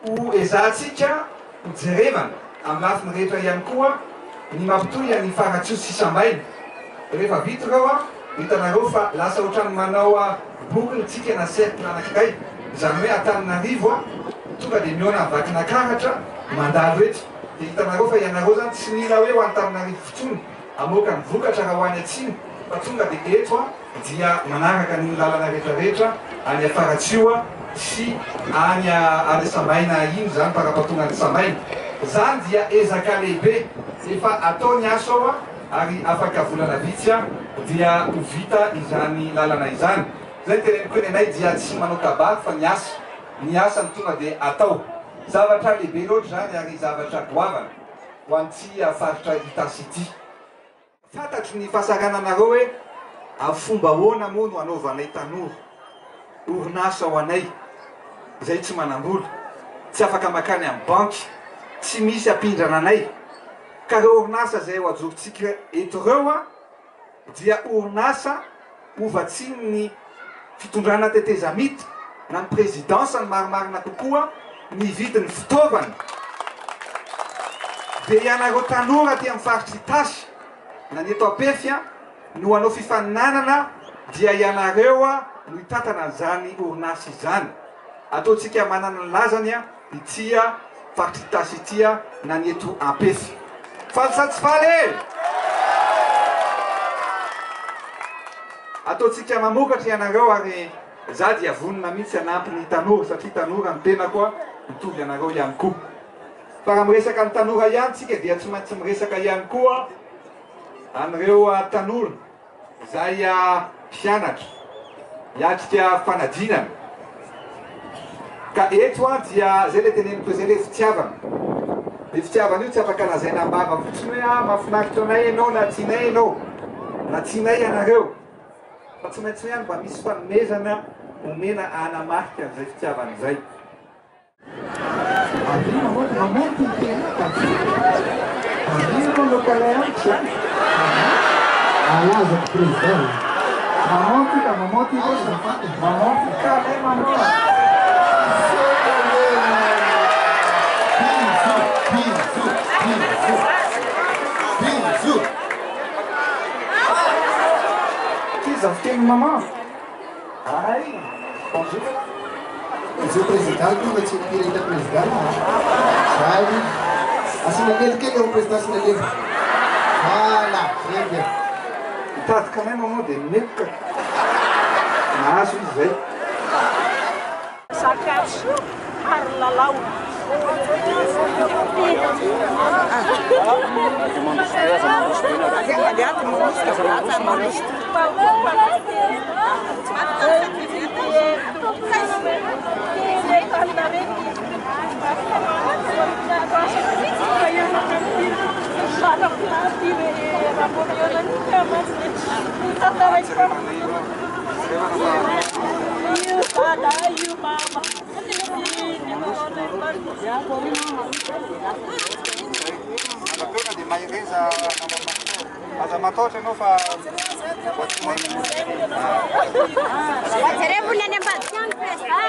ho ezahantsika hojerevana amin'ny lafiny rehetra ihany koa ny mampitoy ny faratsio sy sambaina rehefa vita reo a hitanareo fa lasa ohatrany manao bokony tsika na cercle anankiray izany hoe Antananarivo a tonga dia miona vakina karatra mandalo eto dia hitanareo fa ianareo zany tsy mila hoe ho Antananarivo fotsiny amoaka ny vokatra raha ho any atsiny fa tonga dia eto a dia manaraka ny lalana rehetrarehetra any Faratsio sy any Sambaina iny zany parapatonga ny Sambaina zany dia ezaka lehibe efa atao ny asa ao ary afaka volana vitsy dia ho vita izany lalana izany zay teneniko ny anay dia tsy manao kabako fa ny asa ny tonga dia atao zavatra lehibe loatra zany ary zavatra goavana ho an'ity faritra Itasity fantatro ny fahasarananareo hoe fomba ahoana moa no anaovanay tanora orinasa ho anay izay tsy manam-bola tsy afaka makany amin'ny banky tsy misy ampindrana anay ka reo orinasa izay ho ajorontsika eto reo dia orinasa ovatsiny ny fitondrana tetezamita na ny présidence ny marimarina kokoa ny vidin'ny fitaovana dia ianareo tanora ty amin'ny faritra Itasy na ny eto Ampefy no hanao fifaninanana dia ianareo no hitatana an'izany orinasa izany ataontsika manana ny lazany ity faritra Itasy ity na ny eto Ampefy faly sa tsy faly ataontsika mamokatra ianareo ary za dia vonina mihitsy hanampy ny tanora satria tanora ny tena koa mitovy ianareo ihany koa fa raha miresaka ny tanora ihany tsika dia tsy maintsy miresaka ihany koa an'ireo tanora izay mpianatra hiatrika fanadinana ka eto dia zay le teneniko zay le fitiavana le fitiavana io tsy afaka lazaina ambava fotsiny hoe mahafinaritra anay ianao na tianay ianao na tianay ianareo fa tsy maintsy ihany mba misy fanomezana omena anamarika an'izay fitiavana izay Maman. Ai, bonjour. Monsieur le Président, nous mettons le pied de président. Salut. Assina quelqu'un au président sur le livre. Voilà, très bien. T'as quand même un mot de mec. Ah, je vais. Ça cache par la laune. Di maionesa ada matoce no fa Sarebbe un'animazione questa.